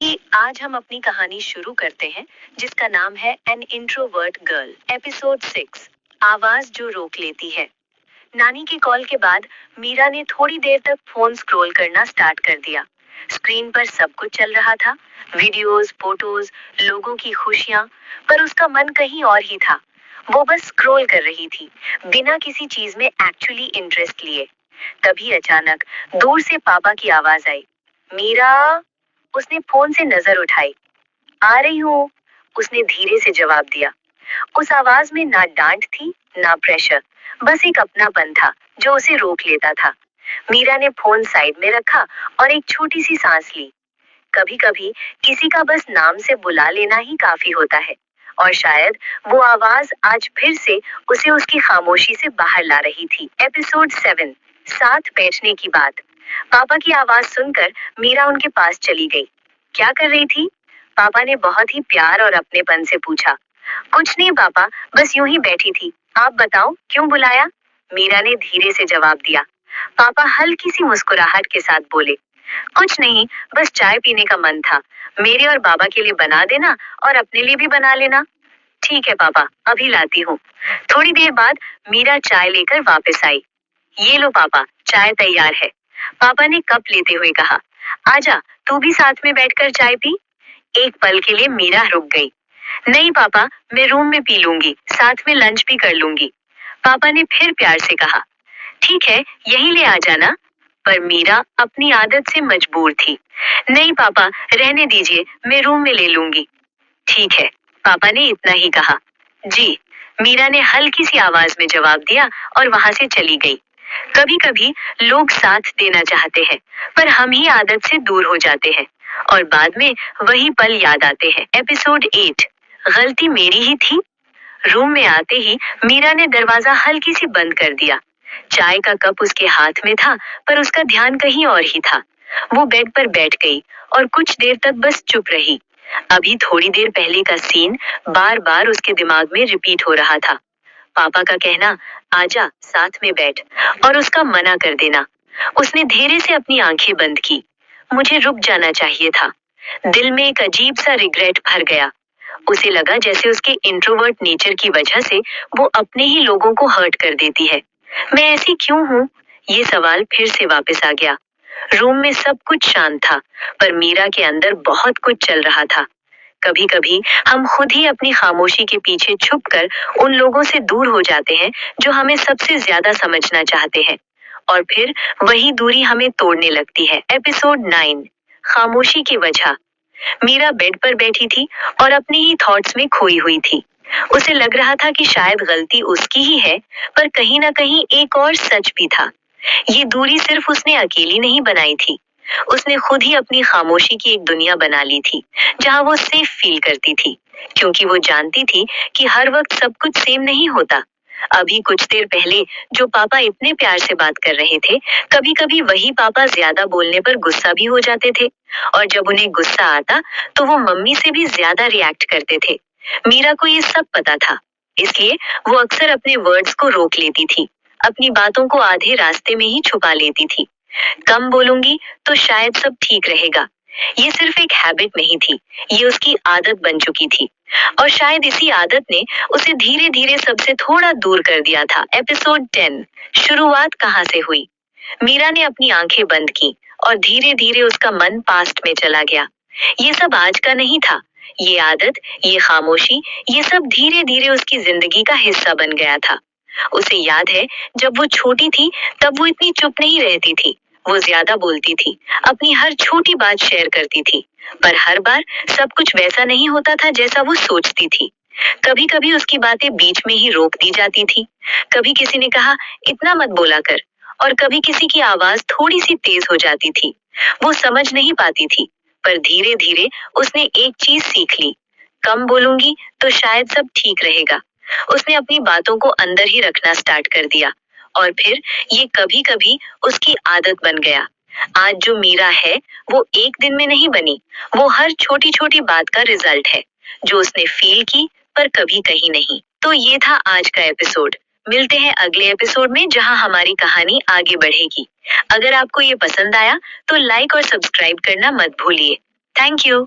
आज हम अपनी कहानी शुरू करते हैं जिसका नाम है एन इंट्रोवर्ट गर्ल। एपिसोड 6, आवाज जो रोक लेती है। नानी की कॉल के बाद मीरा ने थोड़ी देर तक फोन स्क्रॉल करना स्टार्ट कर दिया। स्क्रीन पर सब कुछ चल रहा था, वीडियोस, फोटोज, लोगों की खुशियां, पर उसका मन कहीं और ही था। वो बस स्क्रॉल कर रही थी, बिना किसी चीज में एक्चुअली इंटरेस्ट लिए। तभी अचानक दूर से पापा की आवाज आई, मीरा। उसने फोन से नजर उठाई। आ रही हूँ, उसने धीरे से जवाब दिया। उस आवाज में ना डांट थी, ना प्रेशर, बस एक अपनापन था जो उसे रोक लेता था। मीरा ने फोन साइड में रखा और एक छोटी सी सांस ली। कभी कभी किसी का बस नाम से बुला लेना ही काफी होता है, और शायद वो आवाज आज फिर से उसे उसकी खामोशी से बाहर ला रही थी। एपिसोड 7, साथ बैठने की बात। पापा की आवाज सुनकर मीरा उनके पास चली गई। क्या कर रही थी? पापा ने बहुत ही प्यार और अपनेपन से पूछा। कुछ नहीं पापा, बस यूं ही बैठी थी। आप बताओ क्यों बुलाया? मीरा ने धीरे से जवाब दिया। पापा हल्की सी मुस्कुराहट के साथ बोले, कुछ नहीं, बस चाय पीने का मन था। मेरे और बाबा के लिए बना देना और अपने लिए भी बना लेना। ठीक है पापा, अभी लाती हूँ। थोड़ी देर बाद मीरा चाय लेकर वापस आई। ये लो पापा, चाय तैयार है। पापा ने कप लेते हुए कहा, आजा, तू भी साथ में बैठकर चाय पी। एक पल के लिए मीरा रुक गई। नहीं पापा, मैं रूम में पी लूंगी, साथ में लंच भी कर लूंगी। पापा ने फिर प्यार से कहा, ठीक है, यहीं ले आ जाना। पर मीरा अपनी आदत से मजबूर थी। नहीं पापा, रहने दीजिए, मैं रूम में ले लूंगी। ठीक है, पापा ने इतना ही कहा। जी, मीरा ने हल्की सी आवाज में जवाब दिया और वहां से चली गई। कभी कभी लोग साथ देना चाहते हैं, पर हम ही आदत से दूर हो जाते हैं और बाद में वही पल याद आते हैं। एपिसोड 8, गलती मेरी ही थी। रूम में आते ही मीरा ने दरवाजा हल्की सी बंद कर दिया। चाय का कप उसके हाथ में था, पर उसका ध्यान कहीं और ही था। वो बेड पर बैठ गई और कुछ देर तक बस चुप रही। अभी थोड़ी देर पहले का सीन बार बार उसके दिमाग में रिपीट हो रहा था। पापा का कहना, आजा, साथ में बैठ, और उसका मना कर देना। उसने धीरे से अपनी आंखें बंद की। मुझे रुक जाना चाहिए था। दिल में एक अजीब सा रिग्रेट भर गया। उसे लगा जैसे उसके इंट्रोवर्ट नेचर की वजह से वो अपने ही लोगों को हर्ट कर देती है। मैं ऐसी क्यों हूँ? ये सवाल फिर से वापस आ गया। रूम में सब कुछ शांत था, पर मीरा के अंदर बहुत कुछ चल रहा था। कभी कभी हम खुद ही अपनी खामोशी के पीछे छुपकर उन लोगों से दूर हो जाते हैं जो हमें सबसे ज्यादा समझना चाहते हैं, और फिर वही दूरी हमें तोड़ने लगती है। एपिसोड 9, खामोशी की वजह। मीरा बेड पर बैठी थी और अपने ही थॉट्स में खोई हुई थी। उसे लग रहा था कि शायद गलती उसकी ही है, पर कहीं ना कहीं एक और सच भी था। ये दूरी सिर्फ उसने अकेली नहीं बनाई थी। उसने खुद ही अपनी खामोशी की एक दुनिया बना ली थी, जहां वो सेफ फील करती थी, क्योंकि वो जानती थी कि हर वक्त सब कुछ सेम नहीं होता। अभी कुछ देर पहले जो पापा इतने प्यार से बात कर रहे थे, कभी कभी वही पापा ज्यादा बोलने पर गुस्सा भी हो जाते थे, और जब उन्हें गुस्सा आता तो वो मम्मी से भी ज्यादा रिएक्ट करते थे। मीरा को ये सब पता था, इसलिए वो अक्सर अपने वर्ड्स को रोक लेती थी, अपनी बातों को आधे रास्ते में ही छुपा लेती थी। कम बोलूंगी तो शायद सब ठीक रहेगा। ये सिर्फ एक हैबिट नहीं थी, ये उसकी आदत बन चुकी थी, और शायद इसी आदत ने उसे धीरे धीरे सबसे थोड़ा दूर कर दिया था। एपिसोड 10, शुरुआत कहाँ से हुई। मीरा ने अपनी आंखें बंद की और धीरे धीरे उसका मन पास्ट में चला गया। ये सब आज का नहीं था। ये आदत, ये खामोशी, ये सब धीरे धीरे उसकी जिंदगी का हिस्सा बन गया था। उसे याद है, जब वो छोटी थी तब वो इतनी चुप नहीं रहती थी। वो ज्यादा बोलती थी, अपनी हर छोटी बात शेयर करती थी, पर हर बार सब कुछ वैसा नहीं होता था जैसा वो सोचती थी। कभी कभी उसकी बातें बीच में ही रोक दी जाती थी। कभी किसी ने कहा, इतना मत बोला कर, और कभी किसी की आवाज थोड़ी सी तेज हो जाती थी। वो समझ नहीं पाती थी, पर धीरे धीरे उसने एक चीज सीख ली, कम बोलूंगी तो शायद सब ठीक रहेगा। उसने अपनी बातों को अंदर ही रखना स्टार्ट कर दिया, और फिर ये कभी कभी उसकी आदत बन गया। आज जो मीरा है वो एक दिन में नहीं बनी, वो हर छोटी छोटी बात का रिजल्ट है, जो उसने फील की पर कभी कही नहीं। तो ये था आज का एपिसोड। मिलते हैं अगले एपिसोड में, जहां हमारी कहानी आगे बढ़ेगी। अगर आपको ये पसंद आया तो लाइक और सब्सक्राइब करना मत भूलिए। Thank you.